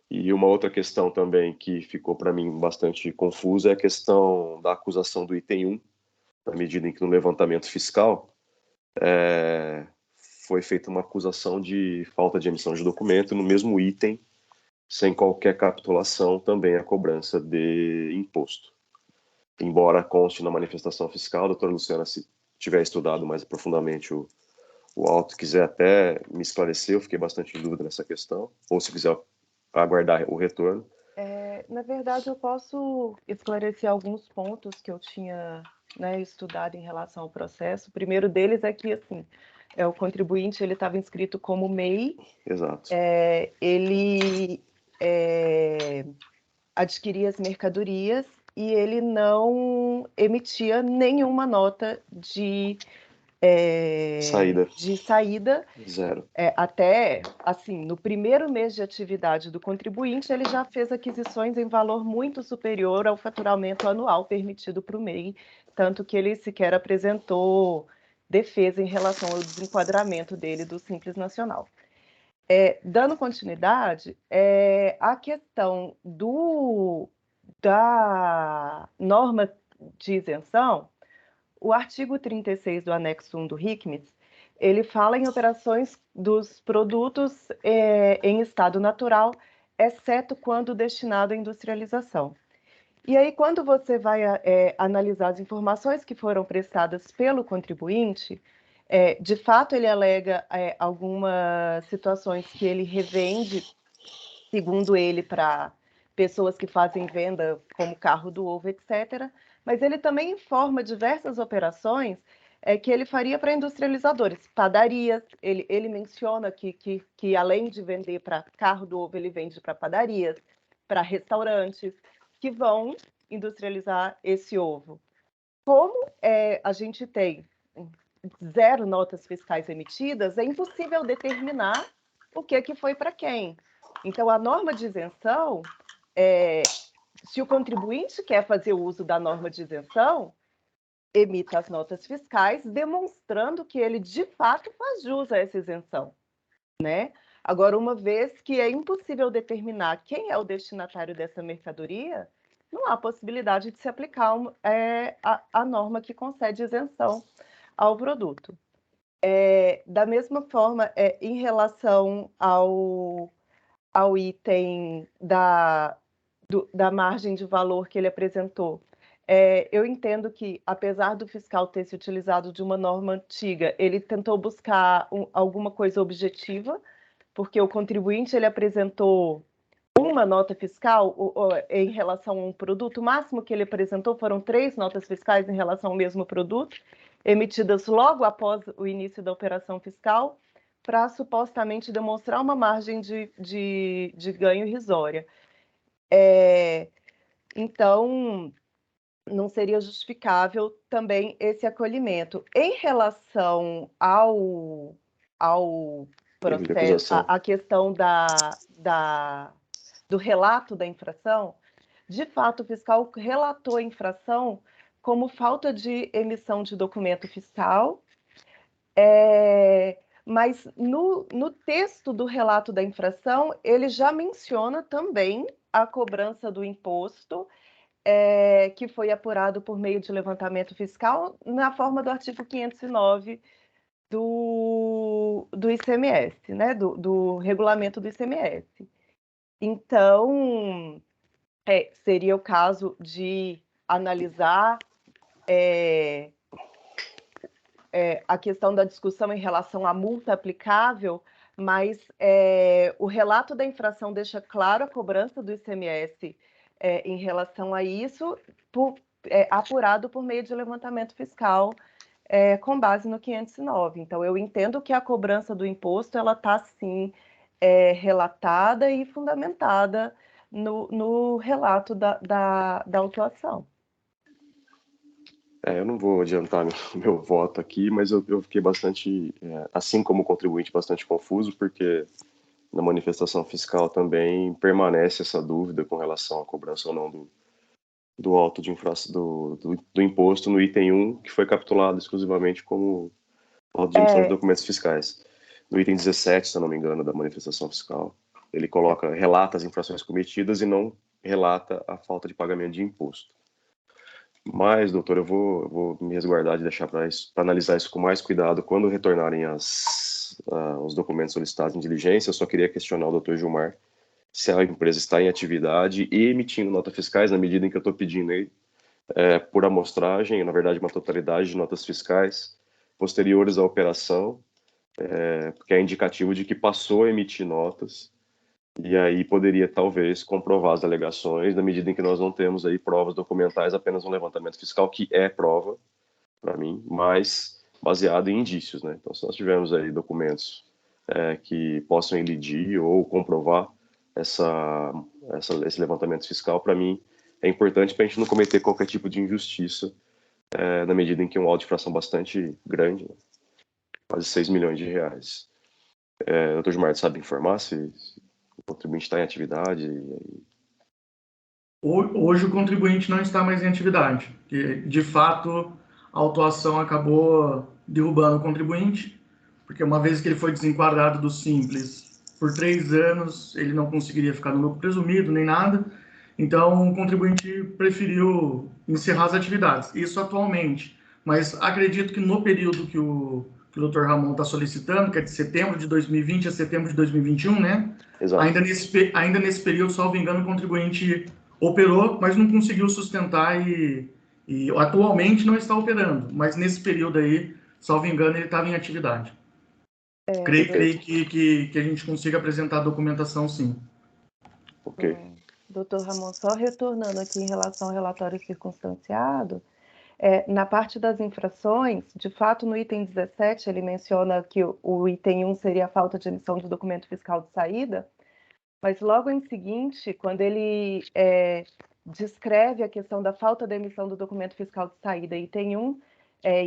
E uma outra questão também que ficou para mim bastante confusa é a questão da acusação do item 1, na medida em que no levantamento fiscal foi feita uma acusação de falta de emissão de documento no mesmo item, sem qualquer capitulação, também a cobrança de imposto. Embora conste na manifestação fiscal, a doutora Luciana, se tiver estudado mais profundamente o auto, quiser até me esclarecer, eu fiquei bastante em dúvida nessa questão, ou se quiser aguardar o retorno. Na verdade, eu posso esclarecer alguns pontos que eu tinha estudado em relação ao processo. O primeiro deles é que, assim, o contribuinte ele estava inscrito como MEI. Exato. Ele adquiria as mercadorias e ele não emitia nenhuma nota de saída. Zero. Até, assim, no primeiro mês de atividade do contribuinte, ele já fez aquisições em valor muito superior ao faturamento anual permitido para o MEI, tanto que ele sequer apresentou defesa em relação ao desenquadramento dele do Simples Nacional. Dando continuidade, a questão da norma de isenção, o artigo 36 do anexo 1 do RICMES, ele fala em operações dos produtos em estado natural, exceto quando destinado à industrialização. E aí, quando você vai analisar as informações que foram prestadas pelo contribuinte, de fato, ele alega algumas situações que ele revende, segundo ele, para pessoas que fazem venda como carro do ovo, etc., mas ele também informa diversas operações que ele faria para industrializadores, padarias. Ele menciona que além de vender para carro do ovo, ele vende para padarias, para restaurantes que vão industrializar esse ovo. Como a gente tem 0 notas fiscais emitidas, é impossível determinar o que foi para quem. Então, a norma de isenção, se o contribuinte quer fazer uso da norma de isenção, emita as notas fiscais, demonstrando que ele, de fato, faz jus a essa isenção, né? Agora, uma vez que é impossível determinar quem é o destinatário dessa mercadoria, não há possibilidade de se aplicar a norma que concede isenção ao produto. Da mesma forma, em relação ao item da margem de valor que ele apresentou, eu entendo que, apesar do fiscal ter se utilizado de uma norma antiga, ele tentou buscar alguma coisa objetiva, porque o contribuinte ele apresentou uma nota fiscal em relação a um produto. O máximo que ele apresentou foram 3 notas fiscais em relação ao mesmo produto, emitidas logo após o início da operação fiscal, para supostamente demonstrar uma margem de ganho irrisória. Então, não seria justificável também esse acolhimento. Em relação ao processo, a questão do relato da infração, de fato, o fiscal relatou a infração como falta de emissão de documento fiscal, mas no texto do relato da infração, ele já menciona também a cobrança do imposto, que foi apurado por meio de levantamento fiscal, na forma do artigo 509 do ICMS, né? do regulamento do ICMS. Então, seria o caso de analisar a questão da discussão em relação à multa aplicável, mas o relato da infração deixa claro a cobrança do ICMS em relação a isso, apurado por meio de levantamento fiscal com base no 509. Então, eu entendo que a cobrança do imposto ela está, sim, relatada e fundamentada no relato da autuação. Eu não vou adiantar meu voto aqui, mas eu fiquei bastante, assim como o contribuinte, bastante confuso, porque na manifestação fiscal também permanece essa dúvida com relação à cobrança ou não do auto de infração do imposto no item 1, que foi capitulado exclusivamente como auto de emissão de documentos fiscais. No item 17, se eu não me engano, da manifestação fiscal, ele relata as infrações cometidas e não relata a falta de pagamento de imposto. Mas, doutor, eu vou me resguardar de deixar para analisar isso com mais cuidado quando retornarem os documentos solicitados em diligência. Eu só queria questionar o doutor Gilmar se a empresa está em atividade e emitindo notas fiscais na medida em que eu estou pedindo aí, por amostragem, na verdade uma totalidade de notas fiscais posteriores à operação, porque é indicativo de que passou a emitir notas, e aí poderia talvez comprovar as alegações na medida em que nós não temos aí provas documentais, apenas um levantamento fiscal, que é prova para mim, mas baseado em indícios, né? Então, se nós tivermos aí documentos que possam elidir ou comprovar esse levantamento fiscal, para mim, é importante para a gente não cometer qualquer tipo de injustiça, na medida em que um auto de infração bastante grande, né? Quase 6 milhões de reais. Dr. Gilmar, sabe informar se o contribuinte está em atividade? Hoje o contribuinte não está mais em atividade, porque, de fato, a autuação acabou derrubando o contribuinte, porque uma vez que ele foi desenquadrado do Simples por 3 anos, ele não conseguiria ficar no lucro presumido, nem nada, então o contribuinte preferiu encerrar as atividades. Isso atualmente, mas acredito que no período que o Dr. Ramon está solicitando, que é de setembro de 2020 a setembro de 2021, né? Exato. Ainda nesse período, salvo engano, o contribuinte operou, mas não conseguiu sustentar e atualmente não está operando. Mas nesse período aí, salvo engano, ele estava em atividade. Creio que a gente consiga apresentar a documentação, sim. Ok. Doutor Ramon, só retornando aqui em relação ao relatório circunstanciado, na parte das infrações, de fato, no item 17, ele menciona que o item 1 seria a falta de emissão de documento fiscal de saída, mas logo em seguinte, quando ele descreve a questão da falta da emissão do documento fiscal de saída, item 1,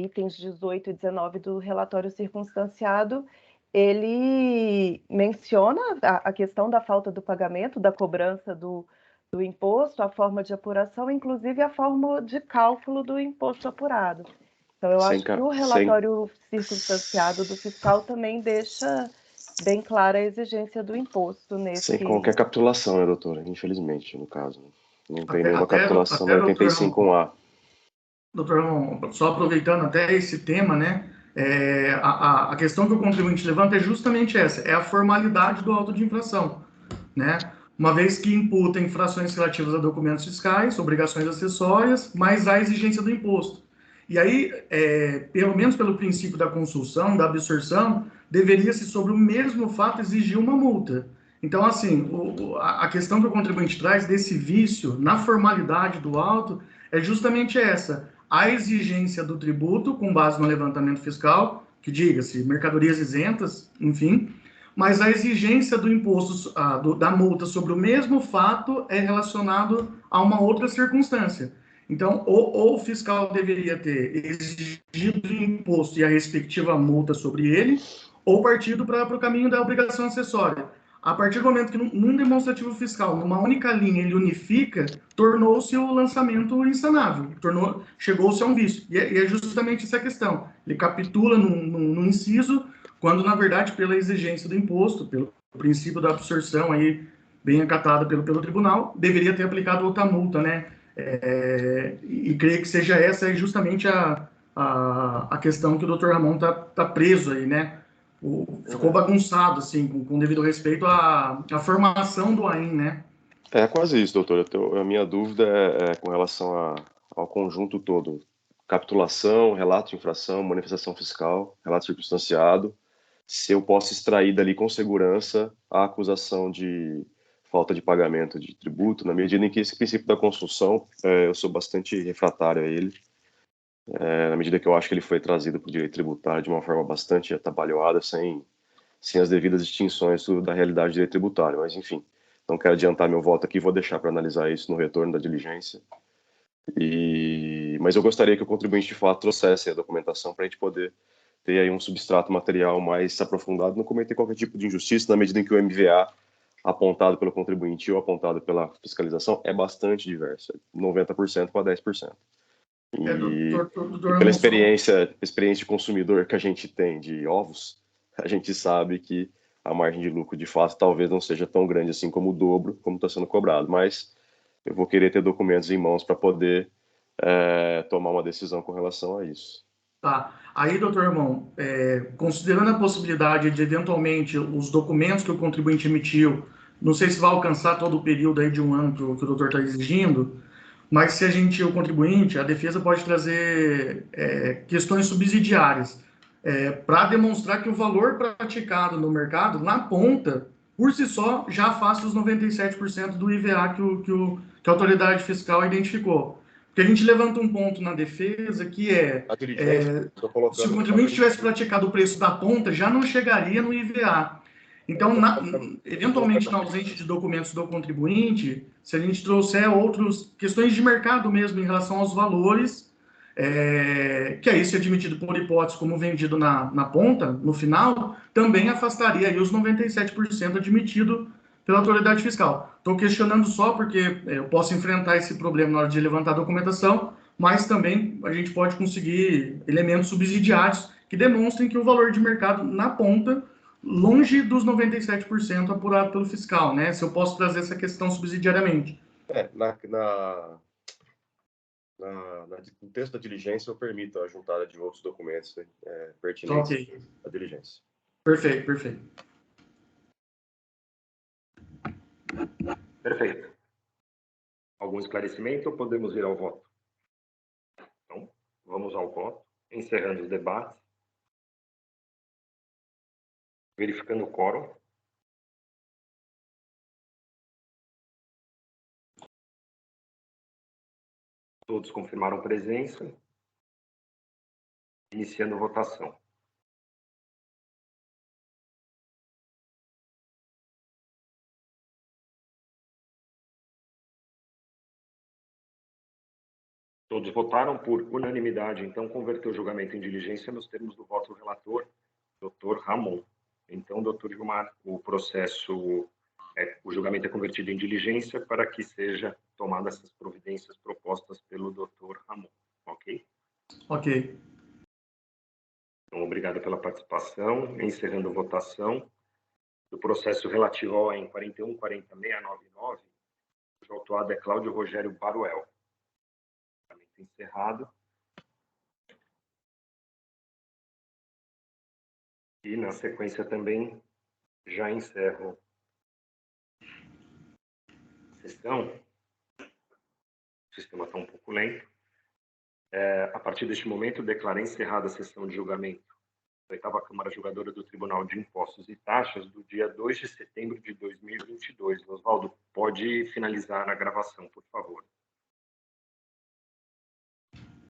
itens 18 e 19 do relatório circunstanciado, ele menciona a questão da falta do pagamento, da cobrança do imposto, a forma de apuração, inclusive a forma de cálculo do imposto apurado. Então, eu acho que o relatório circunstanciado do fiscal também deixa bem clara a exigência do imposto nesse... Sem qualquer capitulação, né, doutora? Infelizmente, no caso. Não tem nenhuma capitulação no 85A. Doutor Ramon, só aproveitando até esse tema, né? A questão que o contribuinte levanta é justamente essa, é a formalidade do auto de infração, né? Uma vez que imputa infrações relativas a documentos fiscais, obrigações acessórias, mais a exigência do imposto. E aí, pelo menos pelo princípio da consulção, da absorção, deveria-se, sobre o mesmo fato, exigir uma multa. Então, assim, a questão que o contribuinte traz desse vício na formalidade do auto é justamente essa: a exigência do tributo com base no levantamento fiscal, que diga-se mercadorias isentas, enfim, mas a exigência do imposto, da multa sobre o mesmo fato é relacionado a uma outra circunstância. Então, ou o fiscal deveria ter exigido o imposto e a respectiva multa sobre ele, ou partido para o caminho da obrigação acessória. A partir do momento que, num demonstrativo fiscal, numa única linha, ele unifica, tornou-se o lançamento insanável, chegou-se a um vício. E é justamente essa a questão. Ele capitula num inciso, quando, na verdade, pela exigência do imposto, pelo princípio da absorção aí, bem acatada pelo tribunal, deveria ter aplicado outra multa, né? E creio que seja essa justamente a questão que o doutor Ramon tá preso aí, né? Ficou bagunçado, assim, com devido respeito à formação do AIM, né? É quase isso, doutor. A minha dúvida é com relação ao conjunto todo. Capitulação, relato de infração, manifestação fiscal, relato circunstanciado. Se eu posso extrair dali com segurança a acusação de falta de pagamento de tributo, na medida em que esse princípio da consulção, eu sou bastante refratário a ele, na medida que eu acho que ele foi trazido para o direito tributário de uma forma bastante atabalhoada, sem as devidas distinções da realidade do direito tributário. Mas, enfim, não quero adiantar meu voto aqui, vou deixar para analisar isso no retorno da diligência. Mas eu gostaria que o contribuinte, de fato, trouxesse a documentação para a gente poder ter aí um substrato material mais aprofundado, não cometer qualquer tipo de injustiça, na medida em que o MVA apontado pelo contribuinte ou apontado pela fiscalização é bastante diverso, 90% para 10%. E pela experiência de consumidor que a gente tem de ovos, a gente sabe que a margem de lucro, de fato, talvez não seja tão grande assim como o dobro, como está sendo cobrado, mas eu vou querer ter documentos em mãos para poder tomar uma decisão com relação a isso. Tá. Aí, doutor Ramon, considerando a possibilidade de, eventualmente, os documentos que o contribuinte emitiu, não sei se vai alcançar todo o período aí de um ano que o doutor está exigindo, mas se o contribuinte, a defesa pode trazer questões subsidiárias para demonstrar que o valor praticado no mercado, na ponta, por si só, já afasta os 97% do IVA que a autoridade fiscal identificou. Porque a gente levanta um ponto na defesa que se o contribuinte tivesse praticado o preço da ponta, já não chegaria no IVA. Então, eventualmente, na ausência de documentos do contribuinte, se a gente trouxer outras questões de mercado mesmo em relação aos valores, que aí, se admitido por hipótese como vendido na ponta, no final, também afastaria aí os 97% admitido pela autoridade fiscal. Estou questionando só porque eu posso enfrentar esse problema na hora de levantar a documentação, mas também a gente pode conseguir elementos subsidiários que demonstrem que o valor de mercado na ponta, longe dos 97% apurado pelo fiscal, né? Se eu posso trazer essa questão subsidiariamente. No texto da diligência, eu permito a juntada de outros documentos pertinentes à diligência. Perfeito, perfeito. Perfeito. Algum esclarecimento ou podemos ir ao voto? Então, vamos ao voto, encerrando os debates. Verificando o quórum. Todos confirmaram presença. Iniciando a votação. Todos votaram por unanimidade, então converteu o julgamento em diligência nos termos do voto do relator, Dr. Ramon. Então, Dr. Gilmar, o julgamento é convertido em diligência para que seja tomadas essas providências propostas pelo Dr. Ramon, ok? Ok. Então, obrigado pela participação. Encerrando a votação do processo relativo ao EN 41.40.699, o cujo autuado é Cláudio Rogério Baruel. Encerrado. E, na sequência, também já encerro a sessão. O sistema está um pouco lento. A partir deste momento, declaro encerrada a sessão de julgamento da 8ª Câmara Julgadora do Tribunal de Impostos e Taxas do dia 2 de setembro de 2022. Oswaldo, pode finalizar a gravação, por favor.